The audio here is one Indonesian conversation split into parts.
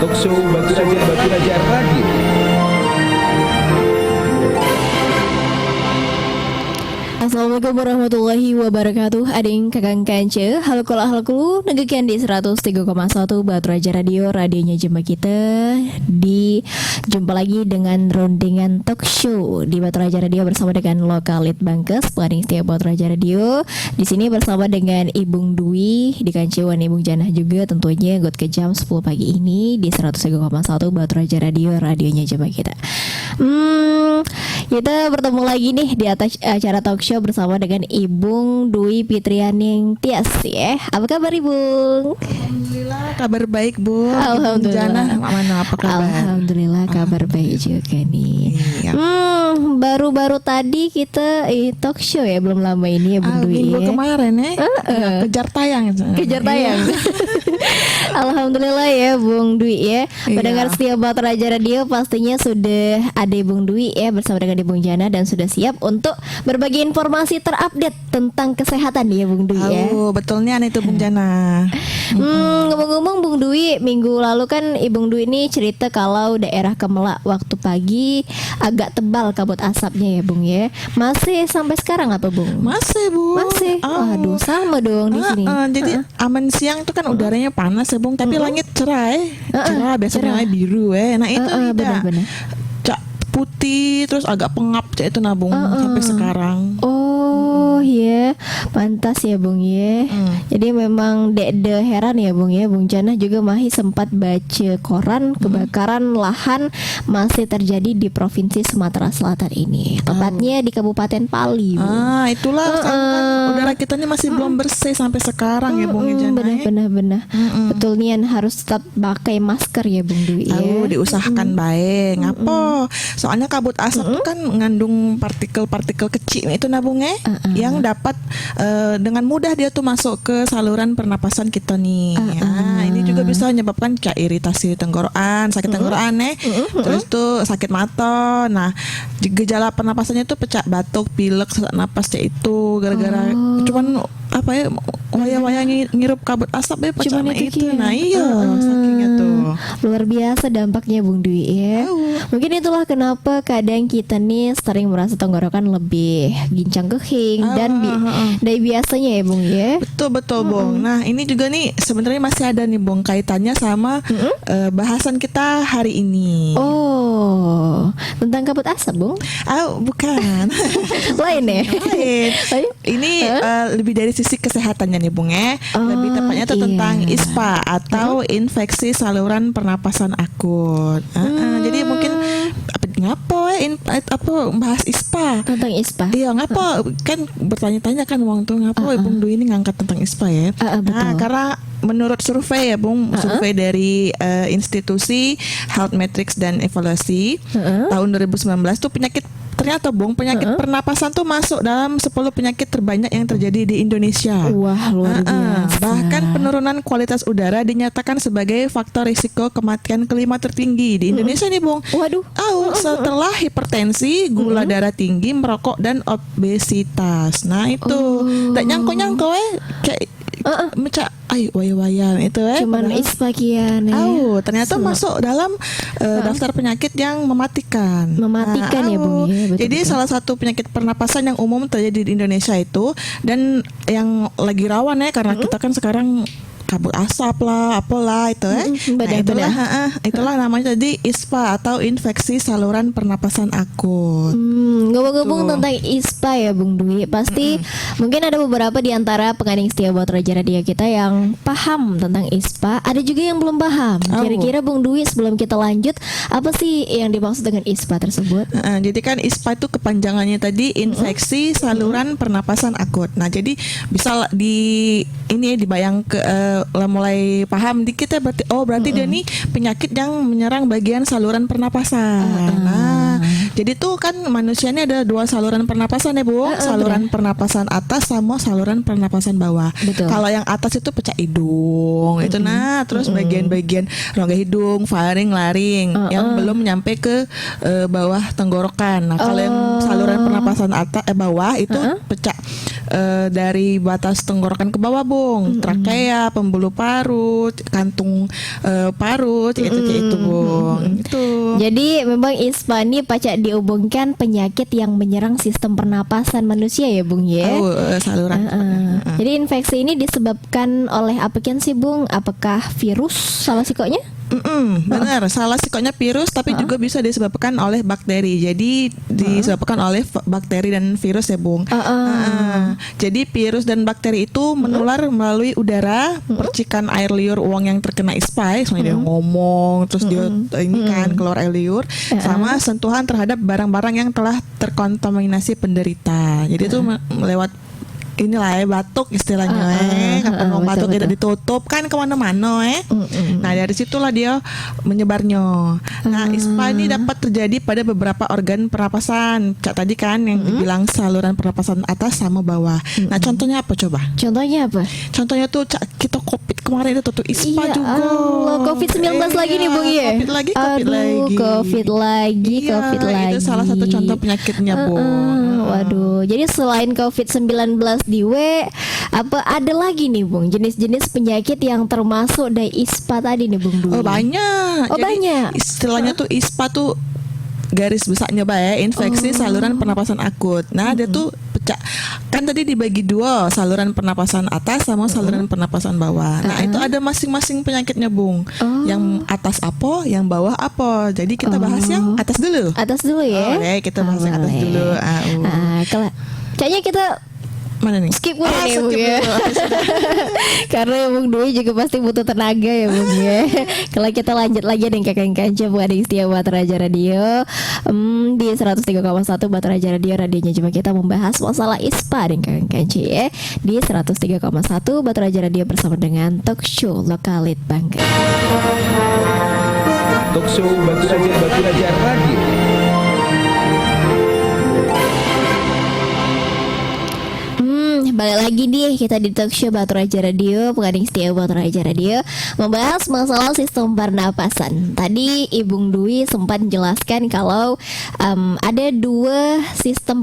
Talkshow Batu Raja Radio. Assalamualaikum warahmatullahi wabarakatuh. Ading kakang kance, halo kulu negekian di 103,1 Batu Raja Radio, radionya jemaah kita. Jumpa lagi dengan rondengan talk show di Batu Raja Radio bersama dengan Lokalit Bangkes, pengading setia Batu Raja Radio. Di sini bersama dengan Ibung Dwi di kancewan Ibung Janah juga tentunya got ke jam 10 pagi ini di 103,1 Batu Raja Radio, radionya jemaah kita. Kita bertemu lagi nih di atas acara talk show bersama dengan Ibung Dwi Fitrianing Tias ya. Apa kabar Ibung? Alhamdulillah kabar baik Bu. Alhamdulillah. Mana apa kabar? Alhamdulillah kabar baik juga nih. Iya. Baru-baru tadi kita talk show ya, belum lama ini ya Bung Dwi Minggu ya. kemarin kejar tayang. Kejar tayang. Alhamdulillah ya Bung Dwi ya. Pendengar setia Batu Raja Radio pastinya sudah ada Bung Dwi ya bersama dengan Ibung Jana dan sudah siap untuk berbagi informasi terupdate tentang kesehatan ya Bung Dwi ya. Betulnya itu Bung Jana. Ngomong-ngomong Bung Dwi, minggu lalu kan Ibung Dwi ini cerita kalau daerah Kemelak waktu pagi agak tebal kabut asapnya ya Bung ya. Masih sampai sekarang apa Bung? Masih Bu. Masih. Aduh sama dong di sini. Jadi aman siang itu kan udaranya panas ya Bung, tapi langit cerah cerah biasanya biru Nah itu benar-benar. Cak putih terus agak pengap cak itu nabung sampai sekarang. Oh ya, pantas ya Bung ya. Jadi memang de heran ya Bung ya. Bung Jana juga masih sempat baca koran kebakaran lahan masih terjadi di provinsi Sumatera Selatan ini. Tepatnya di Kabupaten Pali. Itulah kan udara kita ini masih belum bersih sampai sekarang ya Bung Jana. Benar. Betul nih harus tetap pakai masker ya Bung Dwi ya. Diusahakan baik. Ngapa? Soalnya kabut asap itu kan mengandung partikel-partikel kecil itu nabungnya yang dapat dengan mudah dia tuh masuk ke saluran pernapasan kita nih. Ini juga bisa menyebabkan kayak iritasi tenggorokan, sakit tenggorokan terus tuh sakit mata. Nah, gejala pernapasannya tuh pecah batuk, pilek, sesak napas kayak itu gara-gara cuman apa ya wayang ngirup kabut asap ya pecah itu. Nah iya sakingnya tuh luar biasa dampaknya Bung Dwi ya. Mungkin itulah kenapa kadang kita nih sering merasa tenggorokan lebih gincang kehing dan dari biasanya ya Bung ya. Betul Bung. Nah ini juga nih sebenarnya masih ada nih Bung kaitannya sama bahasan kita hari ini. Tentang kabut asap Bung? Bukan. Lain ya? Lain. Ini lebih dari sisi kesehatannya nih Bung ya. Lebih tepatnya itu tentang ISPA atau infeksi saluran pernapasan akut. Jadi mungkin bahas ISPA tentang ISPA. Iya ngapa kan bertanya-tanya kan uang tuh ngapa Bung Dwi ini ngangkat tentang ISPA ya. Nah karena menurut survei ya Bung, survei dari institusi Health Metrics dan Evaluasi tahun 2019 tuh ternyata Bung penyakit pernapasan tuh masuk dalam 10 penyakit terbanyak yang terjadi di Indonesia. Wah luar biasa. Bahkan penurunan kualitas udara dinyatakan sebagai faktor risiko kematian kelima tertinggi di Indonesia nih Bung. Waduh. Setelah hipertensi, gula darah tinggi, merokok dan obesitas. Nah itu tak nyangko kayak macam waya-waya itu cuman ISPA kian ternyata masuk dalam daftar penyakit yang mematikan ya Bung ya. Jadi salah satu penyakit pernapasan yang umum terjadi di Indonesia itu dan yang lagi rawan ya karena kita kan sekarang kabut asap lah, apalah itu itulah namanya tadi ISPA atau infeksi saluran pernapasan akut. Ngomong-ngomong tentang ISPA ya Bung Dwi, pasti mungkin ada beberapa di antara pengading setia Batu Raja Radio kita yang paham tentang ISPA, ada juga yang belum paham. Kira-kira Bung Dwi sebelum kita lanjut, apa sih yang dimaksud dengan ISPA tersebut? Jadi kan ISPA itu kepanjangannya tadi infeksi saluran pernapasan akut. Nah, jadi bisa dibayang mulai paham dikit ya berarti dia nih penyakit yang menyerang bagian saluran pernapasan. Nah, jadi tuh kan manusia ini ada dua saluran pernapasan ya Bu, saluran pernapasan atas sama saluran pernapasan bawah. Kalau yang atas itu pecah hidung, itu terus bagian-bagian rongga hidung, faring, laring yang belum nyampe ke bawah tenggorokan. Nah, kalau yang saluran pernapasan atas bawah itu pecah dari batas tenggorokan ke bawah, Bung. Trakea, pembuluh parut, kantung parut, itu, Bung. Itu. Jadi memang ISPA ini pacak dihubungkan penyakit yang menyerang sistem pernapasan manusia ya, Bung ya. Saluran. Jadi infeksi ini disebabkan oleh apa kan sih, Bung? Apakah virus salah sikoknya? Benar, salah sikoknya virus, tapi juga bisa disebabkan oleh bakteri. Jadi disebabkan oleh bakteri dan virus ya, Bung. Jadi virus dan bakteri itu menular melalui udara, percikan air liur uang yang terkena ISPA, soalnya dia ngomong, terus dia ini kan keluar air liur, sama sentuhan terhadap barang-barang yang telah terkontaminasi penderita. Jadi itu lewat inilah batuk istilahnya kalau batuk tidak ditutup kan kemana-mana Nah dari situlah dia menyebarnya. Nah ISPA ini dapat terjadi pada beberapa organ pernapasan. Cak tadi kan yang dibilang saluran pernapasan atas sama bawah. Nah contohnya apa coba? Contohnya apa? Contohnya tuh kita COVID kemarin itu tuh ISPA juga. Allah, COVID-19 lagi nih, Bung ya. COVID lagi. COVID lagi. Itu salah satu contoh penyakitnya, Bung. Waduh, jadi selain COVID-19 di apa ada lagi nih, Bung, jenis-jenis penyakit yang termasuk dari ISPA tadi nih, Bung Dwi? Banyak. Jadi, banyak. Istilahnya tuh ISPA tuh garis besarnya infeksi saluran pernapasan akut. Nah dia tuh pecah kan tadi dibagi dua, saluran pernapasan atas sama saluran pernapasan bawah. Nah itu ada masing-masing penyakitnya, Bung. Yang atas apa, yang bawah apa. Jadi kita bahas yang atas dulu. Atas dulu ya. Boleh, kita bahas yang atas dulu. Kayaknya kita mana nih? Skip gue nih, Bung ya. Karena Bung Dwi juga pasti butuh tenaga ya, Bung ya. Kalau kita lanjut lagi nih kakak kanca buat setia Batra Raja Radio di 103,1 Batra Raja Radio, radionya cuma kita membahas masalah ISPA nih kakak kanca ya. Di 103,1 Batra Raja Radio bersama dengan talk show Lokalit Bangka. Talk show Batra Raja Radio. Balik lagi nih kita di talk show Batra Raja Radio, pengading setia Batra Raja Radio, membahas masalah sistem pernapasan. Tadi Ibu Dwi sempat menjelaskan kalau ada dua sistem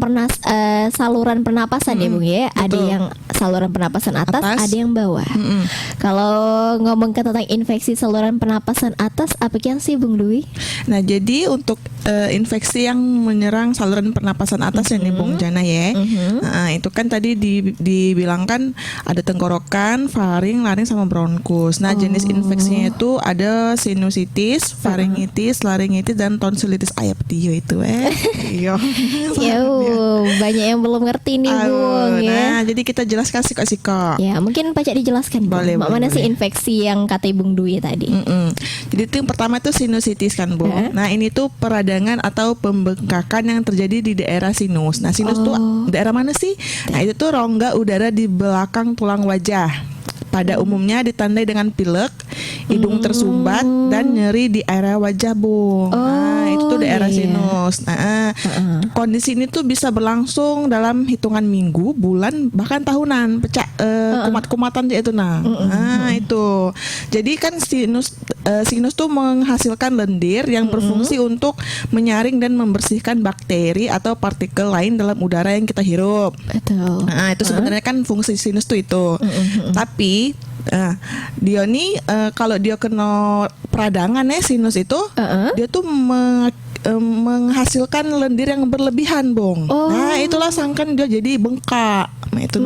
saluran pernapasan ya, Bung ya. Ada yang saluran pernapasan atas, ada yang bawah. Kalau ngomong tentang infeksi saluran pernapasan atas, apa yang sih, Bung Dwi? Nah jadi untuk infeksi yang menyerang saluran pernapasan atas yang Bung Jana ya, itu kan tadi dibilangkan ada tenggorokan, faring, laring sama bronkus. Nah jenis infeksinya itu ada sinusitis, faringitis, laringitis dan tonsilitis. Ayah petiyo itu banyak yang belum ngerti nih, Bung ya. Nah jadi kita jelaskan siko-siko. Ya mungkin Pacak dijelaskan, Bung. Mana sih infeksi yang kata Bung Dwi tadi? Jadi itu yang pertama itu sinusitis kan, Bung. Nah ini tuh peradangan atau pembengkakan yang terjadi di daerah sinus. Nah sinus tuh daerah mana sih? Nah itu tuh rongga udara di belakang tulang wajah. Pada umumnya ditandai dengan pilek, hidung tersumbat dan nyeri di area wajah, Bung. Nah, itu tuh daerah sinus. Nah, kondisi ini tuh bisa berlangsung dalam hitungan minggu, bulan, bahkan tahunan. Kumat-kumatan itu nah itu. Jadi kan sinus tuh menghasilkan lendir yang berfungsi untuk menyaring dan membersihkan bakteri atau partikel lain dalam udara yang kita hirup. Betul. Nah, itu sebenarnya kan fungsi sinus tuh itu. Tapi dia nih kalau dia kena peradangan sinus itu dia tuh menghasilkan lendir yang berlebihan, Bung. Nah itulah sangkan dia jadi bengkak. Nah itu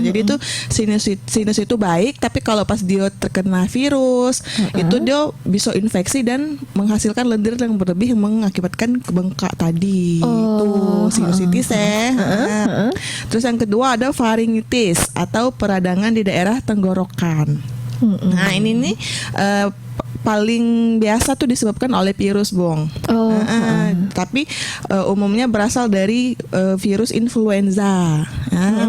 jadi itu sinus itu baik, tapi kalau pas dia terkena virus itu dia bisa infeksi dan menghasilkan lendir yang berlebih yang mengakibatkan bengkak tadi. Itu sinusitis Terus yang kedua ada faringitis atau peradangan di daerah tenggorokan. Nah ini nih paling biasa tuh disebabkan oleh virus, Bung. Tapi umumnya berasal dari virus influenza.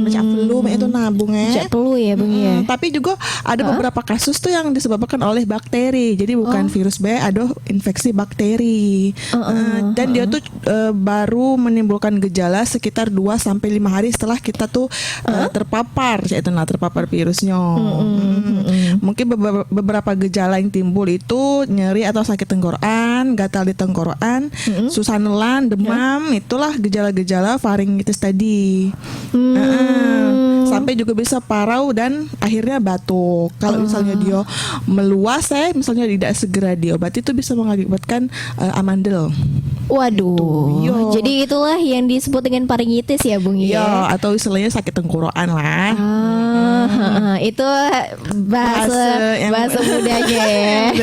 Macam flu itu Bung ya. Flu ya, Bung ya. Tapi juga ada beberapa kasus tuh yang disebabkan oleh bakteri. Jadi bukan virus B, ada infeksi bakteri. Dan dia tuh baru menimbulkan gejala sekitar 2 sampai 5 hari setelah kita tuh terpapar terpapar virusnya. Mungkin beberapa gejala yang timbul itu nyeri atau sakit tenggorokan, gatal di tenggorokan, susah nelan, demam, itulah gejala-gejala faringitis tadi. Sampai juga bisa parau dan akhirnya batuk. Kalau misalnya dia meluas, misalnya tidak segera diobati, itu bisa mengakibatkan amandel. Waduh. Yo. Jadi itulah yang disebut dengan paringitis ya, Bung ya. Ya, atau istilahnya sakit tenggorokan lah. Itu bahasa mudanya ya.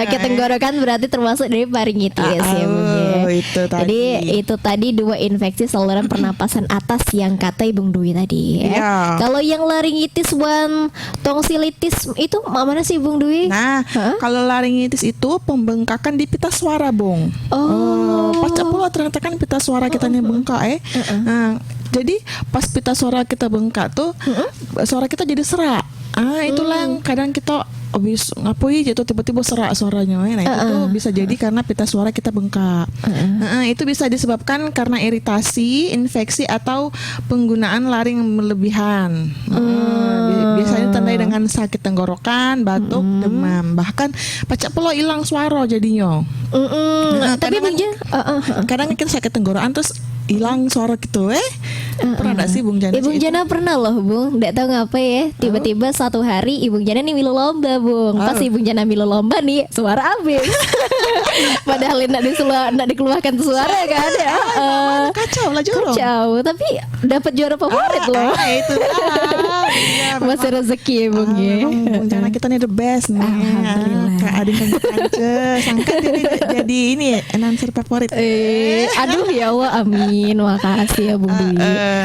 Sakit tenggorokan berarti termasuk dari paringitis ya, Bung ya. Itu tadi. Jadi itu tadi 2 infeksi saluran pernapasan atas yang kata Bung Dwi tadi ya. Ya. Kalau yang laringitis dan tonsilitis itu mana sih Bung Dwi? Nah, kalau laringitis itu pembengkakan di pita suara, Bung. Pas pula ternyata kan pita suara kita nih bengkak Nah, jadi pas pita suara kita bengkak tuh suara kita jadi serak. Itulah yang kadang kita habis ngapui jatuh tiba-tiba serak suaranya. Nah, itu tuh bisa jadi karena pita suara kita bengkak. Itu bisa disebabkan karena iritasi, infeksi atau penggunaan laring berlebihan. Biasanya ditandai dengan sakit tenggorokan, batuk, demam. Bahkan pacak pula hilang suara jadinya. Tapi kadang kita sakit tenggorokan terus hilang suara gitu. Pernah enggak sih Bung Jana? Bung Jana pernah loh Bung. Nggak tahu ngapa ya. Tiba-tiba satu hari Ibu Jana nih milu lomba Bung. Pas Ibu Jana milu lomba nih suara habis. Padahal nggak dikeluarkan suara kan ya. Kacau lah jorong. Kacau. Tapi dapat juara favorit loh. Itu lah. Masih rezeki ya Bung ya. Bung Jana kita nih the best nih. Alhamdulillah. Kak Adin sangka jadi ini announcer favorit. Aduh ya Allah, amin. Makasih ya Bung Dwi.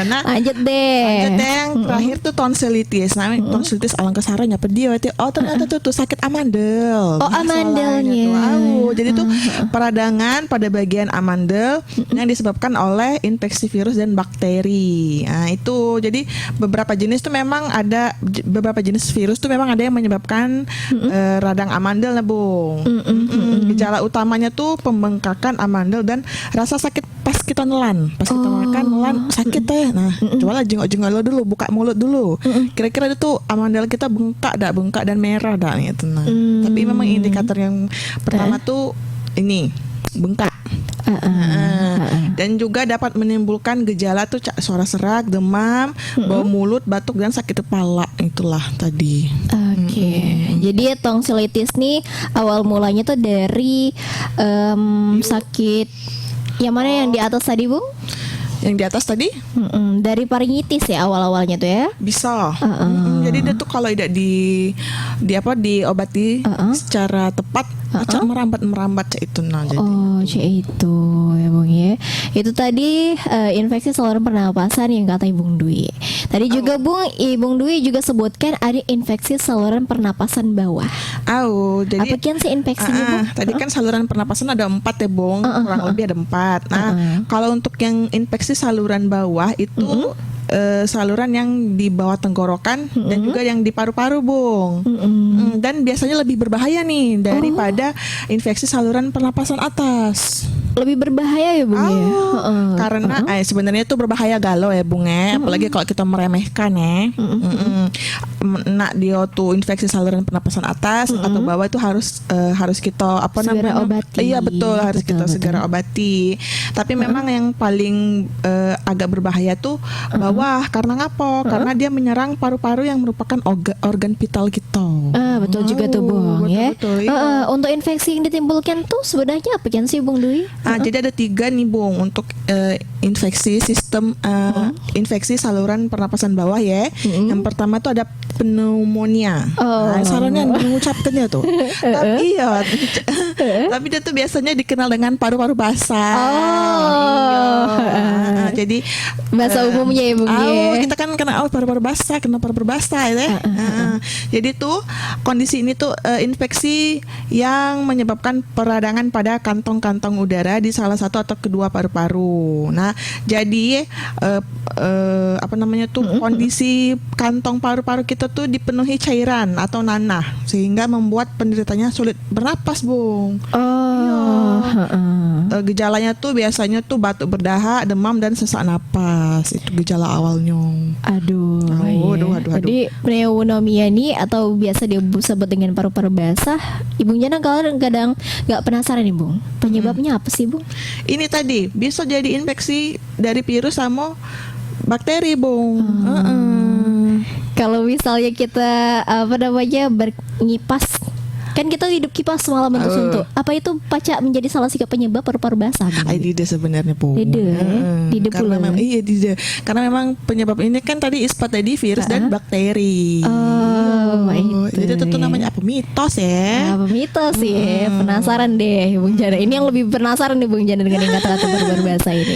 Lanjut deh. Yang terakhir tuh tonsilitis. Nah, tonsilitis alangkah saranya pedio. Ternyata tuh sakit amandel. Amandelnya. Jadi tuh peradangan pada bagian amandel yang disebabkan oleh infeksi virus dan bakteri. Nah, itu jadi beberapa jenis tuh memang ada beberapa jenis virus tuh memang ada yang menyebabkan radang amandel, nah Bung. Gejala utamanya tuh pembengkakan amandel dan rasa sakit pas kita nelan. Pas kita makan nelan sakit teh. Nah, coba lah jengok-jengok lo dulu, buka mulut dulu. Kira-kira itu amandel kita bengkak dan merah gitu. Nah, tapi memang indikator yang pertama tuh ini bengkak. Dan juga dapat menimbulkan gejala tuh suara serak, demam, bau mulut, batuk dan sakit kepala. Itulah tadi. Oke. Jadi tonsilitis nih awal mulanya tuh dari sakit yang mana yang di atas tadi Bung? Yang di atas tadi? Dari paringitis ya awal-awalnya tuh ya? Bisa. Jadi dia tuh kalau tidak diobati secara tepat, merambat itu jadi. Itu ya Bung ya. Itu tadi infeksi saluran pernapasan yang kata Bung Dwi. Tadi juga Bung Dwi juga sebutkan ada infeksi saluran pernapasan bawah. Jadi apa kian sih infeksinya Bung? Tadi kan saluran pernapasan ada 4 ya Bung, kurang lebih ada 4. Nah, kalau untuk yang infeksi saluran bawah itu saluran yang di bawah tenggorokan dan juga yang di paru-paru Bung. Dan biasanya lebih berbahaya nih daripada infeksi saluran pernapasan atas. Lebih berbahaya ya Bung ya? Karena sebenarnya itu berbahaya galau ya Bung ya. Apalagi kalau kita meremehkan ya. Nak dia tuh infeksi saluran pernapasan atas atau bawah itu harus kita segera obati. Iya betul, harus kita segera obati. Tapi memang yang paling agak berbahaya tuh bawah. Karena ngapa? Karena dia menyerang paru-paru yang merupakan organ vital kita. Betul juga tuh Bung ya. Betul, iya. Untuk infeksi yang ditimbulkan tuh sebenarnya apa kan sih Bung Dwi? Jadi ada 3 nih Bung untuk infeksi sistem infeksi saluran pernapasan bawah ya. Yang pertama tuh ada pneumonia. Sarannya mengucapkannya tuh. Tapi tapi dia tuh biasanya dikenal dengan paru-paru basah. Jadi bahasa umumnya ya Bung ya. Kita kan kena paru-paru basah, ya. Jadi tuh kondisi ini tuh infeksi yang menyebabkan peradangan pada kantong-kantong udara di salah satu atau kedua paru-paru. Nah, jadi kondisi kantong paru-paru kita tuh dipenuhi cairan atau nanah sehingga membuat penderitanya sulit bernapas, Bung. Gejalanya tuh biasanya tuh batuk berdahak, demam dan sesak napas. Itu gejala awalnya. Aduh. Jadi pneumonia ini atau biasa disebut dengan paru-paru basah. Ibu Jana kadang nggak penasaran nih Bung. Penyebabnya apa sih Bung? Ini tadi bisa jadi infeksi dari virus sama bakteri, Bung. Kalau misalnya kita bernyipas, kan kita hidup kipas semalaman tuh suntuk. Apa itu paca menjadi salah satu penyebab paru-paru basah? Dide sebenarnya, Bu. Dide Karena pula. memang dide. Karena memang penyebab ini kan tadi ispa tadi virus dan bakteri. Itu. Jadi itu tuh namanya apa? Mitos ya. Apa mitos ya? Penasaran deh, Bung Jana. Ini yang lebih penasaran nih, Bung Jana, dengan yang kata-kata paru-paru basah ini.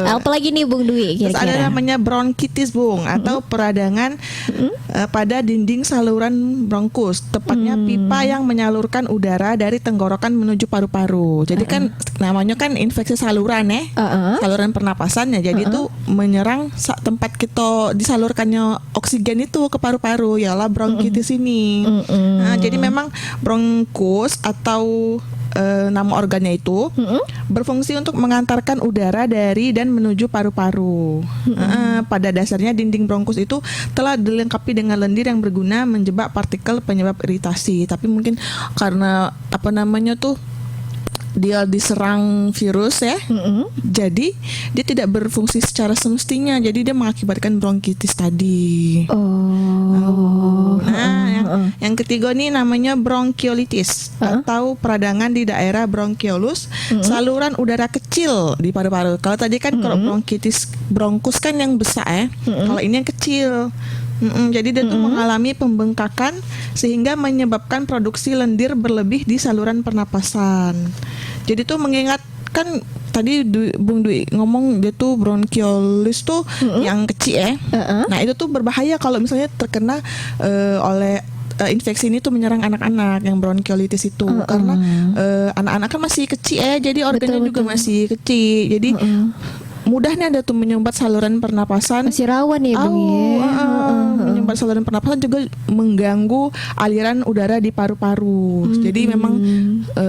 Apalagi nih, Bung Dwi, Terus ada kira-kira? namanya bronkitis, Bung, atau peradangan pada dinding saluran bronkus, tepatnya pipa yang menyalurkan udara dari tenggorokan menuju paru-paru. Jadi kan namanya kan infeksi saluran ya, saluran pernapasannya. Jadi itu menyerang tempat kita disalurkannya oksigen itu ke paru-paru, yalah bronkitis ini. Nah, jadi memang bronkus atau nama organnya itu berfungsi untuk mengantarkan udara dari dan menuju paru-paru. Pada dasarnya dinding bronkus itu telah dilengkapi dengan lendir yang berguna menjebak partikel penyebab iritasi. Tapi mungkin karena dia diserang virus ya, jadi dia tidak berfungsi secara semestinya. Jadi dia mengakibatkan bronkitis tadi. Nah, yang ketiga nih namanya bronkiolitis atau peradangan di daerah bronkiolus, saluran udara kecil di paru-paru. Kalau tadi kan kalau bronkitis bronkus kan yang besar ya, kalau ini yang kecil. Jadi dia tuh mengalami pembengkakan sehingga menyebabkan produksi lendir berlebih di saluran pernapasan. Jadi tuh mengingat kan tadi Bung Dwi ngomong dia tuh bronkiolus tuh yang kecil ya. Nah itu tuh berbahaya kalau misalnya terkena oleh infeksi ini tuh menyerang anak-anak yang bronkiolitis itu karena anak-anak kan masih kecil ya, jadi organnya juga masih kecil. Jadi mudahnya ada tuh menyumbat saluran pernapasan. Masih rawan ya, Bung ya. Menyumbat saluran pernapasan juga mengganggu aliran udara di paru-paru. Jadi memang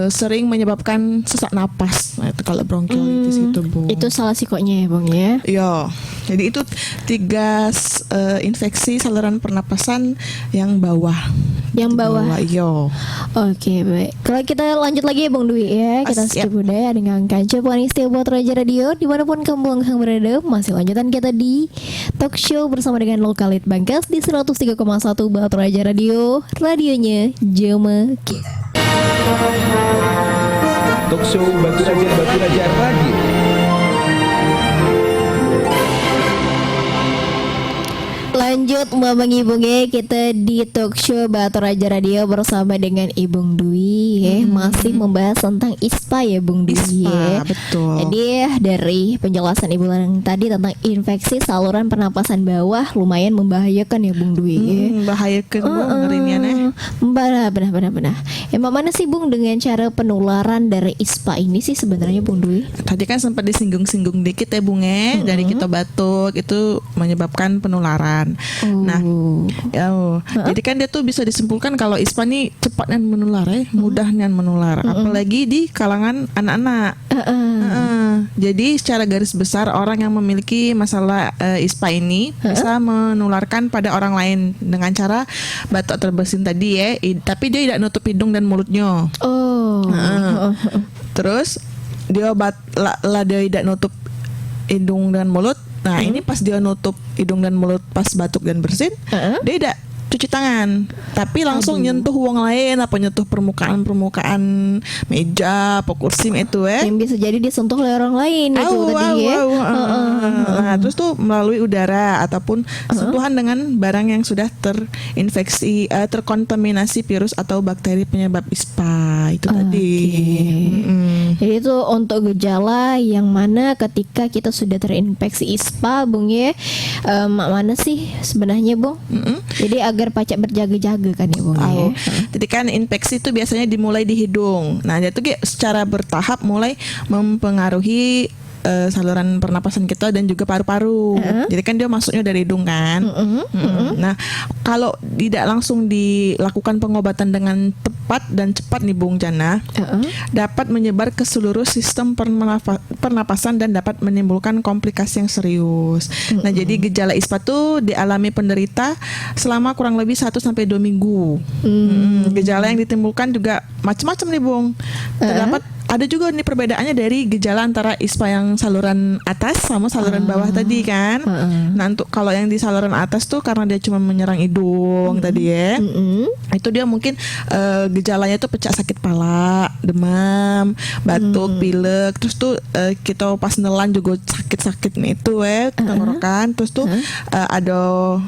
sering menyebabkan sesak napas. Nah, itu kalau bronkiolitis itu, Bu. Itu salah sikoknya ya, Bung ya. Iya. Jadi itu 3 infeksi saluran pernapasan yang bawah. Yang bawah. Iya. Oke, baik. Kalau kita lanjut lagi ya, Bung Dwi ya. Kita skip budaya dengan Kanca Panistia buat Raja Radio dimanapun kamu berada. Masih lanjutan kita di talk show bersama dengan Lokalit Bangkas di 103,1 Batu Raja Radio. Radionya Jema kita. Talk show Batu Raja Radio. Lanjut Mamang Ibung ya, kita di talk show Batu Raja Radio bersama dengan Ibung Dwi ya, masih membahas tentang ISPA ya, Bung Dwi. ISPA, betul. Jadi dari penjelasan Ibu Lanang tadi tentang infeksi saluran pernapasan bawah lumayan membahayakan ya, Bung Dwi. Membahayakan, Bung, ngerinya nih. Benar. Emang mana sih, Bung, dengan cara penularan dari ISPA ini sih sebenarnya, Bung Dwi? Tadi kan sempat disinggung-singgung dikit ya, Bung ya, dari kita batuk itu menyebabkan penularan. Nah, jadi kan dia tuh bisa disimpulkan kalau ISPA ini cepat dan menular ya, mudah dan menular, apalagi di kalangan anak-anak. Jadi secara garis besar orang yang memiliki masalah ISPA ini bisa menularkan pada orang lain dengan cara batuk atau bersin tadi ya, tapi dia tidak nutup hidung dan mulutnya. Terus dia dia tidak nutup hidung dan mulut. Nah ini pas dia nutup hidung dan mulut pas batuk dan bersin, dia tidak cuci tangan, tapi langsung nyentuh uang lain, apa nyentuh permukaan meja, apa kursi itu yang bisa jadi disentuh oleh orang lain itu tadi ya. Nah terus tuh melalui udara ataupun sentuhan dengan barang yang sudah terinfeksi, terkontaminasi virus atau bakteri penyebab ISPA itu tadi. Jadi itu untuk gejala yang mana ketika kita sudah terinfeksi ISPA, Bung ya, mana sih sebenarnya, Bung? Jadi agar pacak berjaga-jaga kan ya, Bung ya. Jadi kan infeksi itu biasanya dimulai di hidung. Nah, itu secara bertahap mulai mempengaruhi saluran pernapasan kita dan juga paru-paru. Jadi kan dia masuknya dari hidung kan. Nah, kalau tidak langsung dilakukan pengobatan dengan tepat dan cepat nih, Bung Jana, dapat menyebar ke seluruh sistem pernapasan dan dapat menimbulkan komplikasi yang serius. Nah, jadi gejala ISPA itu dialami penderita selama kurang lebih 1 sampai 2 minggu. Gejala yang ditimbulkan juga macam-macam nih, Bung. Terdapat ada juga nih perbedaannya dari gejala antara ISPA yang saluran atas sama saluran bawah tadi kan. Nah untuk kalau yang di saluran atas tuh karena dia cuma menyerang hidung tadi ya, itu dia mungkin gejalanya tuh pecah sakit kepala, demam, batuk, pilek, terus tuh kita pas nelan juga sakit-sakit nih itu tenggorokan, terus tuh ada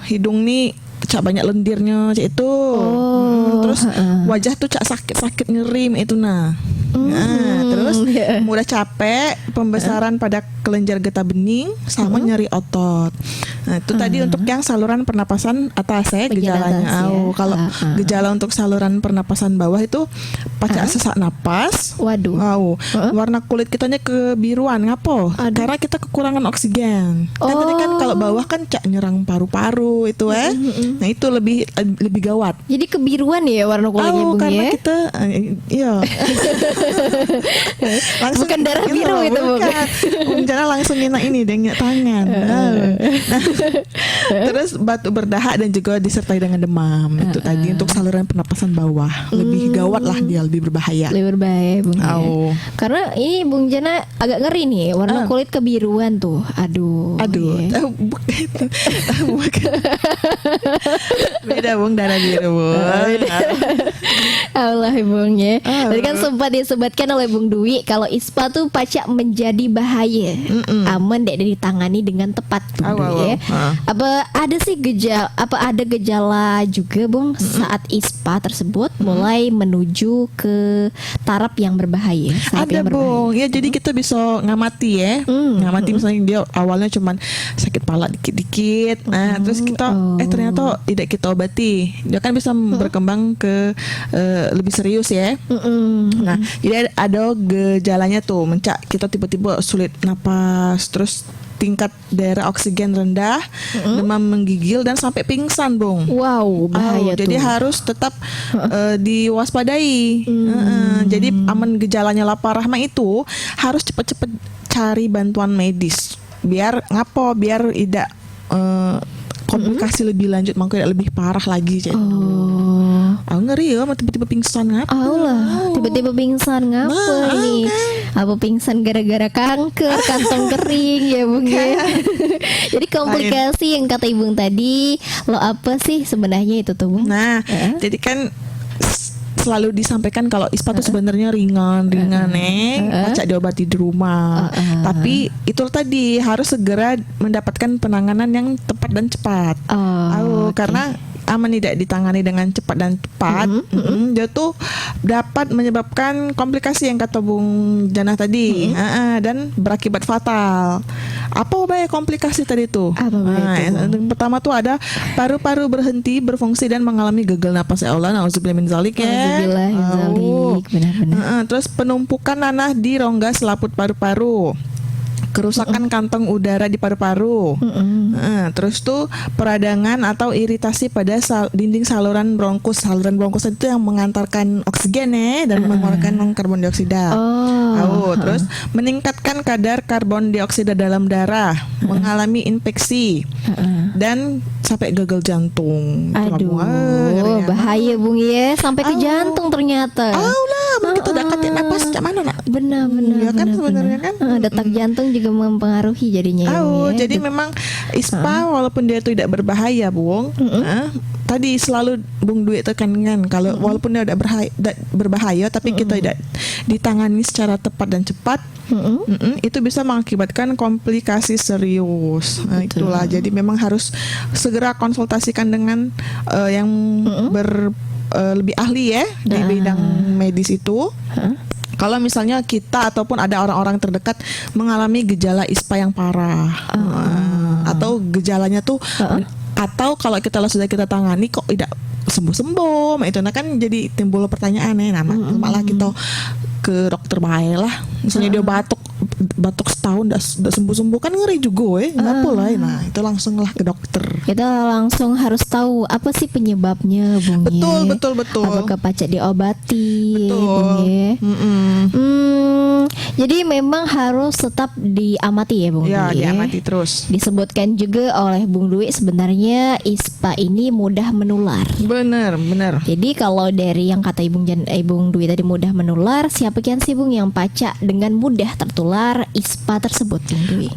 hidung nih cak banyak lendirnya cak itu. Terus wajah tuh cak sakit-sakit nyeri itu nah. Terus mudah capek, pembesaran pada kelenjar getah bening sama nyeri otot. Nah, itu tadi untuk yang saluran pernapasan atas gejalanya. Kalau gejala untuk saluran pernapasan bawah itu pacak sesak napas. Waduh. Warna kulit kitanya kebiruan ngapo? Karena kita kekurangan oksigen. Kan tadi kan kalau bawah kan cak nyerang paru-paru itu Nah, itu lebih gawat. Jadi kebiruan ya warna kulitnya Bung karena ya. kita iya. Bukan darah biru itu bukan. Bung Jana langsung ini dengan tangan. Nah, terus batuk berdahak dan juga disertai dengan demam. Itu tadi untuk saluran pernapasan bawah. Lebih gawat lah dia, lebih berbahaya. Lebih berbahaya Bung ya. Karena ini Bung Jana agak ngeri nih warna kulit kebiruan tuh. Aduh. Ya. Bukan. Beda Bung, darah biru Bung. Allah Bung ya. Tadi kan sempat disebutkan oleh Bung Dwi kalau ISPA tuh pacak menjadi bahaya. Aman dek ditangani dengan tepat Bung Dwi ya. Apa ada sih ada gejala juga Bung saat ISPA tersebut mulai menuju ke taraf yang berbahaya? Ada Bung. Ya jadi kita bisa ngamati ya. Ngamati misalnya dia awalnya cuman sakit kepala dikit-dikit. Nah, terus kita ternyata tidak kita obati. Dia kan bisa berkembang ke lebih serius ya. Nah, jadi ada gejalanya tuh mencak kita tiba-tiba sulit napas, terus tingkat daerah oksigen rendah, demam menggigil dan sampai pingsan Bung. Wow, bahaya tuh. Jadi harus tetap diwaspadai. Jadi aman gejalanya lapar rahma itu harus cepat-cepat cari bantuan medis. Biar tidak komplikasi lebih lanjut, makanya lebih parah lagi. Aku ngeri ya, tiba-tiba pingsan ngapa? Tiba-tiba pingsan ngapa ini? Apa pingsan gara-gara kanker, kantong kering ya Bung ya? Jadi komplikasi yang kata Ibu tadi, lo apa sih sebenarnya itu tuh Bung? Nah, jadi kan selalu disampaikan kalau ISPA itu sebenarnya ringan pacak diobati di rumah. Tapi itu tadi harus segera mendapatkan penanganan yang tepat dan cepat. Karena aman tidak ditangani dengan cepat dan tepat, dia tuh dapat menyebabkan komplikasi yang kata Bung Jana tadi, dan berakibat fatal. Apa banyak komplikasi tadi tuh? Yang pertama tuh ada paru-paru berhenti berfungsi dan mengalami gagal napas. Ya Allah, nauzubillah min zalik ya. Benar-benar. Terus penumpukan nanah di rongga selaput paru-paru. Kerusakan kantong udara di paru-paru. Terus tuh peradangan atau iritasi pada dinding saluran bronkus. Saluran bronkus itu yang mengantarkan oksigen dan mengeluarkan karbon dioksida. Terus meningkatkan kadar karbon dioksida dalam darah, mengalami infeksi, dan sampai gagal jantung. Bahaya Bung ya, sampai ke jantung ternyata. Kita dapat napas cak mana nak? Benar. Ya kan sebenarnya kan. Detak jantung juga mempengaruhi jadinya. Jadi memang ISPA walaupun dia tidak berbahaya Bung, tadi selalu Bung Dwi tekankan kalau walaupun dia tidak berbahaya tapi kita tidak ditangani secara tepat dan cepat, itu bisa mengakibatkan komplikasi serius. Itulah jadi memang harus segera konsultasikan dengan yang lebih ahli ya di bidang medis itu. Kalau misalnya kita ataupun ada orang-orang terdekat mengalami gejala ISPA yang parah, atau gejalanya tuh, atau kalau sudah kita tangani kok tidak sembuh-sembuh, itu kan jadi timbul pertanyaan malah kita ke dokter baik lah. Misalnya dia batuk setahun udah sembuh-sembuh kan ngeri juga nggak boleh. Nah itu langsung lah ke dokter. Kita langsung harus tahu apa sih penyebabnya, Bung. Betul. Apakah pacak diobati, Betul. Bung ya? Mm-mm. Jadi memang harus tetap diamati ya, Bung. Ya, Dwi, ya? diamati terus. Disebutkan juga oleh Bung Dwi sebenarnya ISPA ini mudah menular. Bener. Jadi kalau dari yang kata Ibung Dwi tadi mudah menular, siapa kian sih Bung yang pacak dengan mudah tertular ISPA tersebut, Bung Dwi?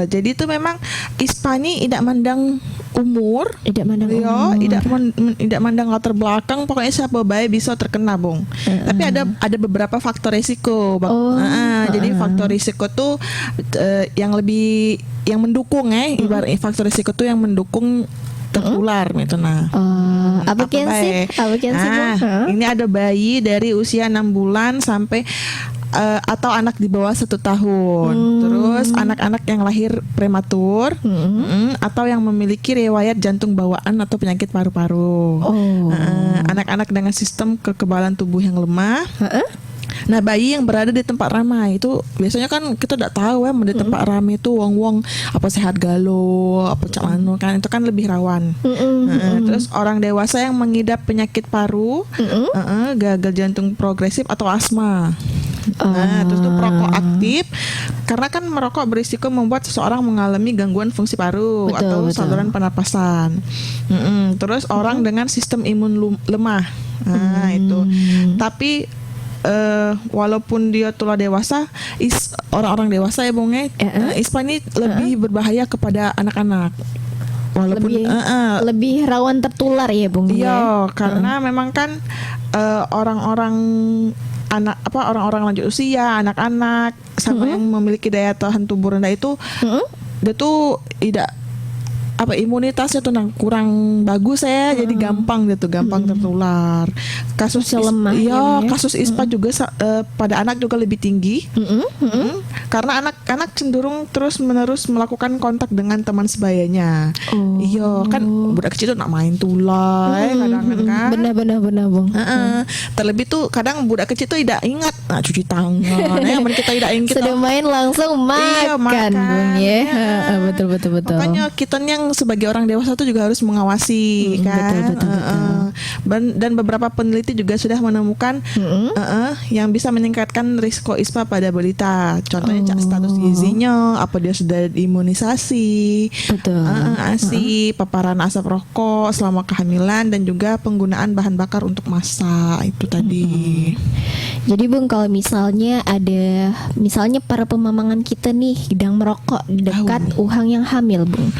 Jadi itu memang ISPA ini tidak mandang umur, Tidak mandang yo, umur. tidak mandang latar belakang, pokoknya siapa baik bisa terkena, Bung. Tapi ada beberapa faktor risiko, Bang. Jadi faktor risiko tuh yang mendukung ibaratnya faktor risiko tuh yang mendukung tertular gitu. Nah, Apa kian sih? Apa kian sih, Bung? ini ada bayi dari usia 6 bulan sampai atau anak di bawah 1 tahun. Terus anak-anak yang lahir prematur, atau yang memiliki riwayat jantung bawaan atau penyakit paru-paru. Anak-anak dengan sistem kekebalan tubuh yang lemah. Nah, bayi yang berada di tempat ramai itu biasanya kan kita tidak tahu di tempat ramai itu wong-wong apa sehat galau, apa cak mano kan, itu kan lebih rawan. Terus orang dewasa yang mengidap penyakit paru, gagal jantung progresif atau asma. Nah, terus itu perokok aktif, karena kan merokok berisiko membuat seseorang mengalami gangguan fungsi paru atau saluran pernapasan. Terus orang dengan sistem imun lemah, itu. Tapi walaupun dia tulah dewasa, orang-orang dewasa ya Bung, ISPA ini lebih berbahaya kepada anak-anak. Walaupun lebih rawan tertular ya, Bung. Iya, karena memang kan orang-orang lanjut usia, anak-anak sama yang memiliki daya tahan tubuh rendah itu dia tuh tidak imunitasnya tuh kurang bagus jadi gampang tertular. Kasus lemah kasus ISPA juga pada anak juga lebih tinggi. Karena anak-anak cenderung terus-menerus melakukan kontak dengan teman sebayanya. Iya, kan budak kecil tuh nak main tulah kadang kan. Benar Bung. Terlebih tuh kadang budak kecil tuh tidak ingat cuci tangan. Yang kita tidak ingat sudah main langsung makan, Bung ya. Betul. Makanya kita yang sebagai orang dewasa tuh juga harus mengawasi kan. Betul. Dan beberapa peneliti juga sudah menemukan yang bisa meningkatkan risiko ISPA pada balita. Contohnya status gizinya, apa dia sudah diimunisasi, ASI, paparan asap rokok selama kehamilan, dan juga penggunaan bahan bakar untuk masak itu tadi. Jadi Bung, kalau misalnya para pemamangan kita nih sedang merokok di dekat uhang yang hamil, Bung.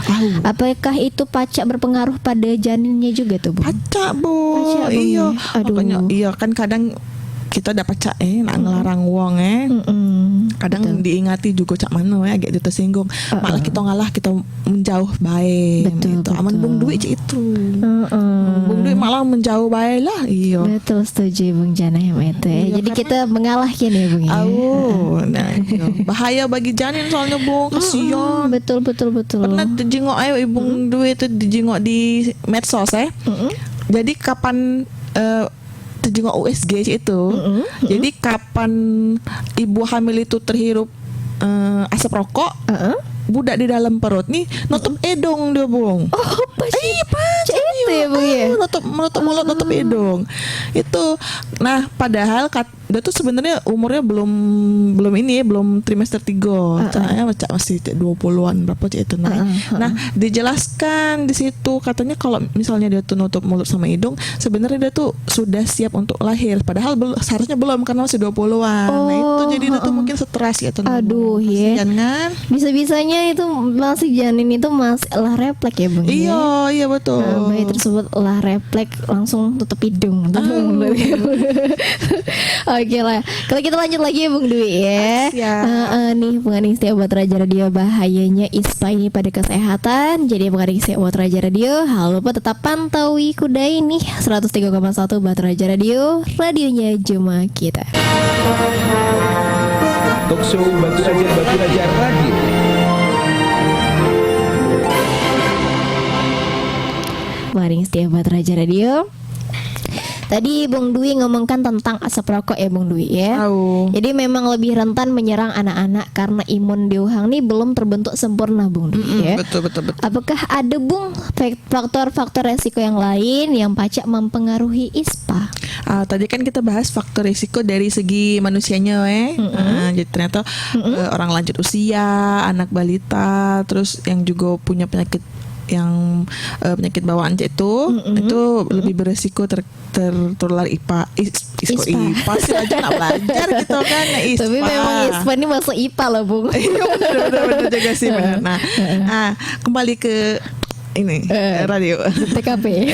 Apakah itu pacak berpengaruh pada janinnya juga tuh, Bung? Pacak, Bu. Iya. Makanya iya kan kadang kita dapat cak nak ngelarang wong kadang diingati juga cak mano agak tersinggung, malah kita ngalah, kita menjauh baik. Betul. Aman Bung Dwi cik itu. Bung Dwi malah menjauh baik lah. Iya. Betul, setuju Bung Jana yang itu. Jadi kita mengalahkan ya, Bung ya. Bahaya bagi janin soalnya, Bung. Kasihan. Betul. Pernah dijengok Bung Dwi itu dijengok di medsos Jadi kapan terjenguk USG itu. Jadi kapan ibu hamil itu terhirup asap rokok, budak di dalam perut nih nutup edong dia, Bung. Itu ya, Bung ya. Nutup mulut, nutup hidung. Itu. Nah, padahal dia tuh sebenarnya umurnya belum trimester 3. Caknya masih 20-an berapa itu. Nah, dijelaskan di situ katanya kalau misalnya dia tuh nutup mulut sama hidung, sebenarnya dia tuh sudah siap untuk lahir. Padahal seharusnya belum, karena masih 20-an. Nah, itu jadi dia tuh mungkin stres gitu. Aduh, ya. Kan? Bisa-bisanya itu masih janin itu masih lah refleks ya, Bung. Iya, betul. Bayi tersebut lah refleks langsung tutup hidung. Oke lah. Kalau kita lanjut lagi ya, Bung Dwi ya. Nih pengading setia buat Raja Radio, bahayanya ISPA ini pada kesehatan. Jadi pengading setia buat Raja Radio, jangan lupa tetap pantaui kuda ini 103,1 buat Raja Radio, radionya cuma kita. Talkshow Batu Raja Radio. Pengading setia buat Raja Radio, Tadi Bung Dwi ngomongkan tentang asap rokok ya Bung Dwi ya. Jadi memang lebih rentan menyerang anak-anak karena imun Diohang nih belum terbentuk sempurna Bung Dwi ya. Betul. Apakah ada Bung faktor-faktor resiko yang lain yang pacak mempengaruhi ISPA? Tadi kan kita bahas faktor risiko dari segi manusianya jadi ternyata orang lanjut usia, anak balita, terus yang juga punya penyakit penyakit bawaan itu lebih beresiko tertular ISPA sih aja nggak belajar gitu kan ISPA. Tapi memang ISPA ini masuk IPA loh Bung. Bener juga sih benar. Nah, kembali ke ini radio TKP.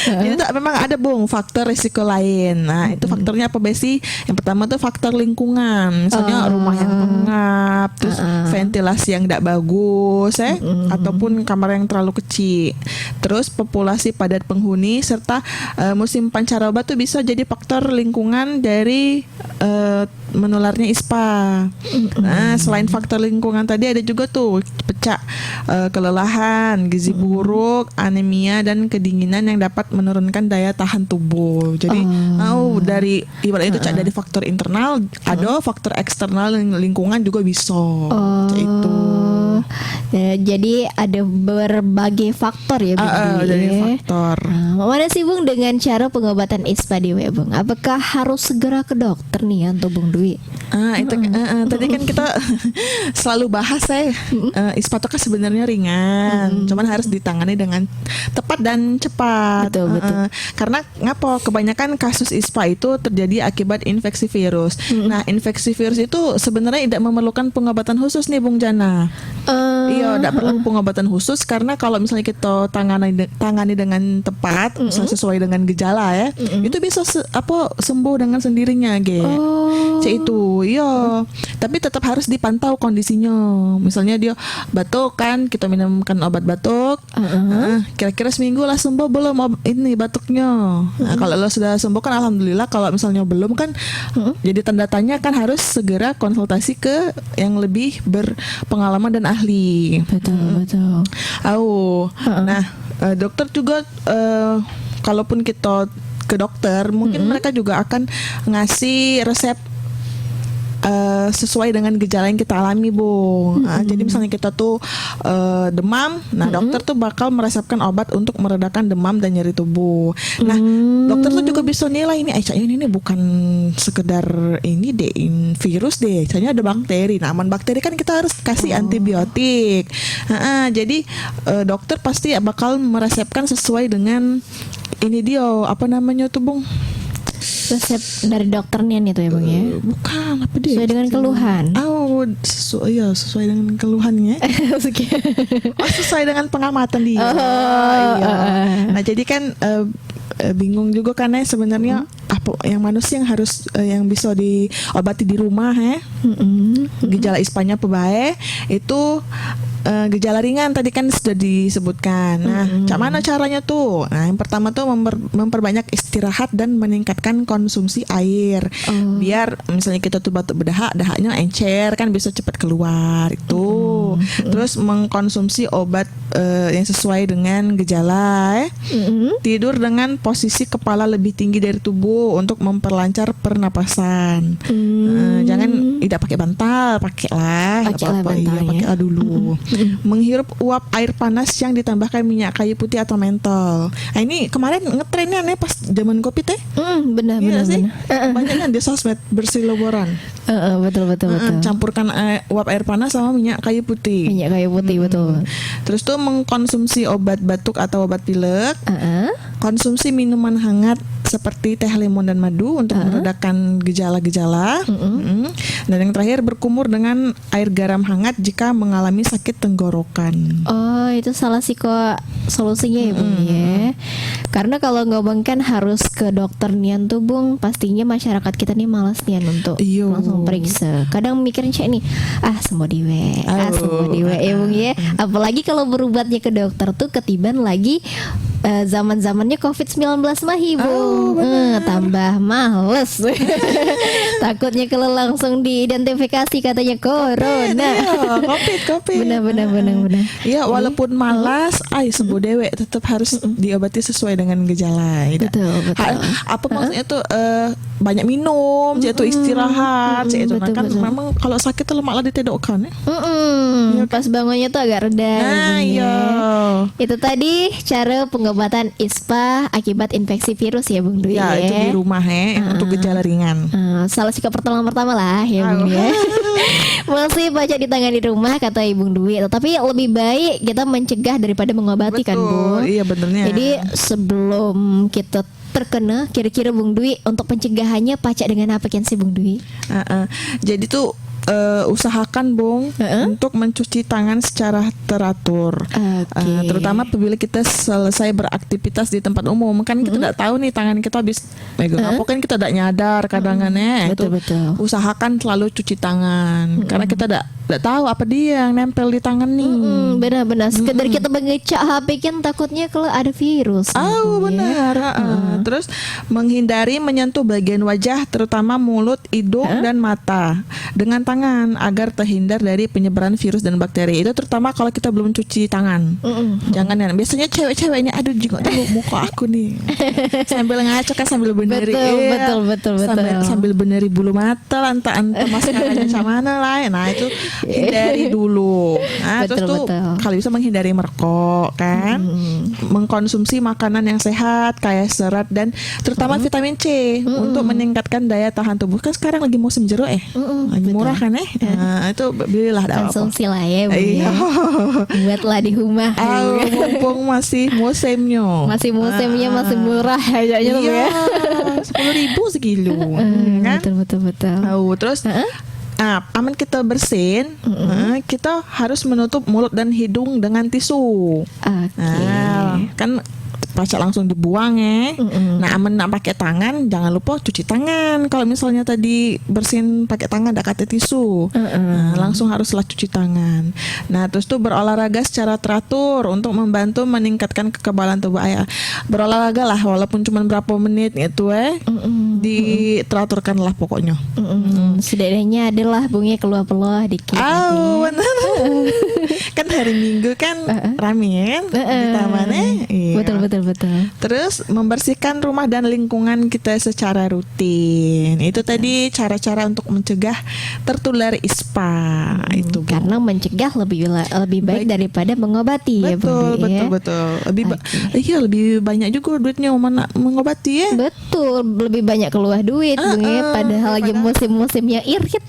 Jadi tuh memang ada Bung faktor risiko lain. Nah itu faktornya apa Besi? Yang pertama tuh faktor lingkungan. Misalnya rumah yang pengap, terus ventilasi yang tidak bagus, ataupun kamar yang terlalu kecil. Terus populasi padat penghuni serta musim pancaroba tuh bisa jadi faktor lingkungan dari menularnya ISPA. Nah selain faktor lingkungan tadi ada juga tuh pecah kelelahan, gizi buruk, anemia dan kedinginan yang dapat menurunkan daya tahan tubuh. Jadi dari ibaratnya itu dari faktor internal ada faktor eksternal lingkungan juga bisa. Itu. Jadi ada berbagai faktor ya Bung. Dari faktor. Mana sih Bung dengan cara pengobatan ISPA di Bung? Apakah harus segera ke dokter nih ya untuk Bung Dwi? Itu tadi kan kita selalu bahas ISPA itu kan sebenarnya ringan, cuman harus ditangani dengan tepat dan cepat. Betul. Karena ngapa kebanyakan kasus ISPA itu terjadi akibat infeksi virus. Nah, infeksi virus itu sebenarnya tidak memerlukan pengobatan khusus nih Bung Jana. Iya, tidak perlu pengobatan khusus karena kalau misalnya kita tangani dengan tepat, misalnya sesuai dengan gejala ya, itu bisa sembuh dengan sendirinya, itu. Iya. Tapi tetap harus dipantau kondisinya. Misalnya dia batuk kan, kita minumkan obat batuk. Kira-kira seminggu lah sembuh belum ini batuknya. Nah, kalau lo sudah sembuh kan alhamdulillah. Kalau misalnya belum kan, jadi tanda tanya kan harus segera konsultasi ke yang lebih berpengalaman dan ahli. Betul. Nah, dokter juga kalaupun kita ke dokter, mungkin mereka juga akan ngasih resep sesuai dengan gejala yang kita alami, Bung. Jadi misalnya kita tuh demam, nah dokter tuh bakal meresepkan obat untuk meredakan demam dan nyeri tubuh. Nah, dokter tuh juga bisa nilai ini bukan sekedar ini virus deh, kayaknya ada bakteri. Nah, aman bakteri kan kita harus kasih antibiotik. Jadi dokter pasti bakal meresepkan sesuai dengan ini dia apa namanya tuh, Bung? Resep dari dokternya nih tuh ya Bung ya? Bukan, apa deh? Sesuai dengan keluhan. Sesuai dengan keluhannya. Sesuai dengan pengamatan dia. Iya. Nah, jadi kan bingung juga kan sebenarnya apa yang manusia yang harus yang bisa diobati di rumah gejala ISPA-nya apa bae itu gejala ringan tadi kan sudah disebutkan. Nah, mana caranya tuh? Nah, yang pertama tuh memperbanyak istirahat dan meningkatkan konsumsi air. Biar misalnya kita tuh batuk dahaknya encer kan bisa cepat keluar itu. Terus mengkonsumsi obat yang sesuai dengan gejala. Tidur dengan posisi kepala lebih tinggi dari tubuh untuk memperlancar pernapasan. Jangan tidak pakai bantal, pakailah pakailah dulu. Menghirup uap air panas yang ditambahkan minyak kayu putih atau mentol. Nah, ini kemarin ngetrennya pas zaman Covid teh. Benar. Banyak kan di sosmed bersiloboran. Betul. Campurkan uap air panas sama minyak kayu putih. Betul. Terus tuh mengkonsumsi obat batuk atau obat pilek. Konsumsi minuman hangat seperti teh lemon dan madu untuk meredakan gejala-gejala. Dan yang terakhir berkumur dengan air garam hangat jika mengalami sakit tenggorokan. Itu salah sih kok solusinya ya Bung ya. Karena kalau ngomong kan harus ke dokter nian tuh Bung, pastinya masyarakat kita nih malas nian untuk langsung periksa. Kadang mikirin nih, sembuh diwe ya Bung ya. Apalagi kalau berobatnya ke dokter tuh ketiban lagi zaman-zamannya COVID-19 mah Bung. Tambah males. Takutnya kalau langsung diidentifikasi katanya corona. COVID. Benar. Iya, walaupun malas, sembuh dewek tetap harus diobati sesuai dengan gejala. Betul. Apa maksudnya tuh banyak minum, jatuh istirahat, itu betul, kan betul. memang kalau sakit tuh lemak lah ditedokkan ya. Pas bangunnya tuh agak reda. Iya. Itu tadi cara pengobatan ISPA akibat infeksi virus ya Bung Dwi Ya, itu di rumah untuk gejala ringan. Salah sikap pertama lah ya Bung ya. Masih baca di tangan di rumah kata Ibu Dwi. Tapi lebih baik kita mencegah daripada mengobati kan Bung. Iya benernya. Jadi sebelum kita terkena, kira-kira Bung Dwi untuk pencegahannya pacak dengan apa kan sih Bung Dwi? Jadi tuh usahakan Bung untuk mencuci tangan secara teratur. Terutama apabila kita selesai beraktivitas di tempat umum, kan kita tidak tahu nih tangan kita habis megang apa, kan kita tidak nyadar kadang-kadang. Itu Betul. usahakan selalu cuci tangan karena kita tidak tahu apa dia yang nempel di tangan nih. Benar-benar. Sekedar kita mengecek HP kan takutnya kalau ada virus. Benar. Terus menghindari menyentuh bagian wajah, terutama mulut, hidung dan mata dengan tangan agar terhindar dari penyebaran virus dan bakteri. Itu terutama kalau kita belum cuci tangan. Jangan ya. Biasanya cewek-ceweknya aduh jenggot dulu muka aku nih. Sambil ngaca kan sambil beneri. Betul. Sambil beneri bulu mata, entah maskaranya macam mana lah. Nah, itu hindari dulu. Nah, terus tuh kalau bisa menghindari merokok kan. Mengkonsumsi makanan yang sehat kayak serat dan terutama vitamin C untuk meningkatkan daya tahan tubuh. Kan sekarang lagi musim jeruk lagi murah kan nah, itu belilah konsumsi lah ya Bung ya. Buatlah di rumah. Mumpung masih musimnya. Masih murah kayaknya tuh ya. 10.000 sekilo. Kan? Betul. Terus aman kita bersin, kita harus menutup mulut dan hidung dengan tisu. Kan pacak langsung dibuang ya. Nah, aman nak pakai tangan, jangan lupa cuci tangan. Kalau misalnya tadi bersin pakai tangan tidak kata tisu, langsung haruslah cuci tangan. Nah, terus tuh berolahraga secara teratur untuk membantu meningkatkan kekebalan tubuh. Berolahraga lah walaupun cuma berapa menit gitu diteraturkan lah pokoknya. Setidaknya adalah Bungnya keluar dikit. Benar. Kan hari Minggu kan rame kan di tamannya. Betul. Terus membersihkan rumah dan lingkungan kita secara rutin. Itu tadi cara-cara untuk mencegah tertular ISPA. Itu karena mencegah lebih baik daripada mengobati ya Bung. Betul. Lebih banyak juga duitnya mana mengobati ya. Betul, lebih banyak keluar duit Bung ya. Padahal lagi musim-musimnya irit.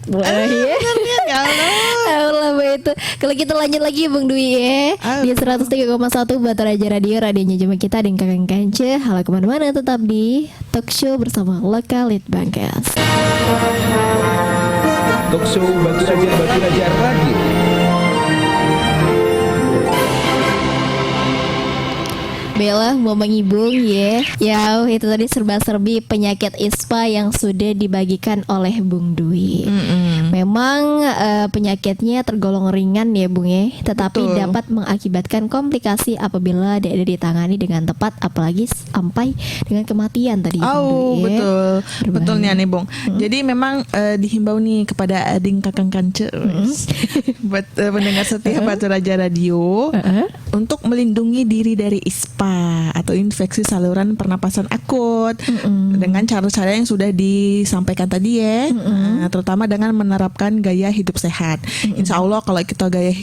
Ya Allah itu. Kalau kita lanjut lagi Bung Dwi ya di 103,1 Batu Raja Radio, radionya Jemaah kita dan Kakang Kance. Halo kemana-mana, tetap di Talk Show bersama Lokalit Bangkas. Talk Show Batu Raja Radio. Bella mau mengibung ya. Itu tadi serba-serbi penyakit ISPA yang sudah dibagikan oleh Bung Dwi. Memang penyakitnya tergolong ringan ya Bung ya, tetapi dapat mengakibatkan komplikasi apabila tidak ditangani dengan tepat, apalagi sampai dengan kematian tadi Bung Dwi. Betulnya nih Bung. Jadi memang dihimbau nih kepada ading Kakang Kance buat pendengar setia Batu Raja Radio untuk melindungi diri dari ISPA atau infeksi saluran pernapasan akut dengan cara-cara yang sudah disampaikan tadi ya. Terutama dengan menerapkan gaya hidup sehat. Insya Allah kalau kita gaya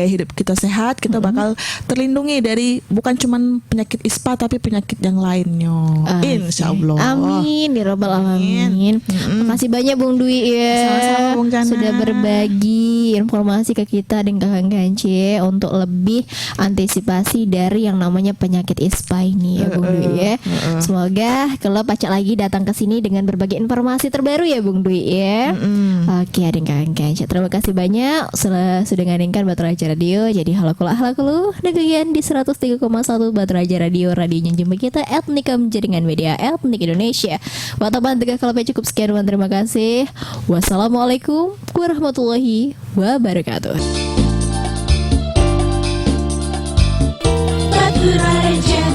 hidup kita sehat, kita bakal terlindungi dari bukan cuman penyakit ISPA tapi penyakit yang lainnya. Insya Allah. Amin ya Rabbal Alamin. Makasih banyak Bung Dwi ya. Sama-sama Bung Jana. Sudah berbagi informasi ke kita dan Kakang Kance untuk lebih antisipasi dari yang namanya penyakit ISPA ini ya Bung Dwi ya. Semoga kalau pacak lagi datang ke sini dengan berbagai informasi terbaru ya Bung Dwi ya. Oke, ading Kakang Kance. Terima kasih banyak sudah ngadengkan Batu Raja Radio. Jadi halo kulu dengan di 103,1 Batu Raja Radio, radionya jumpa kita Etnikam Jaringan Media Etnik Indonesia. Watapan tegak kalau cukup sekian, terima kasih. Wassalamualaikum warahmatullahi wabarakatuh. Batu Raja.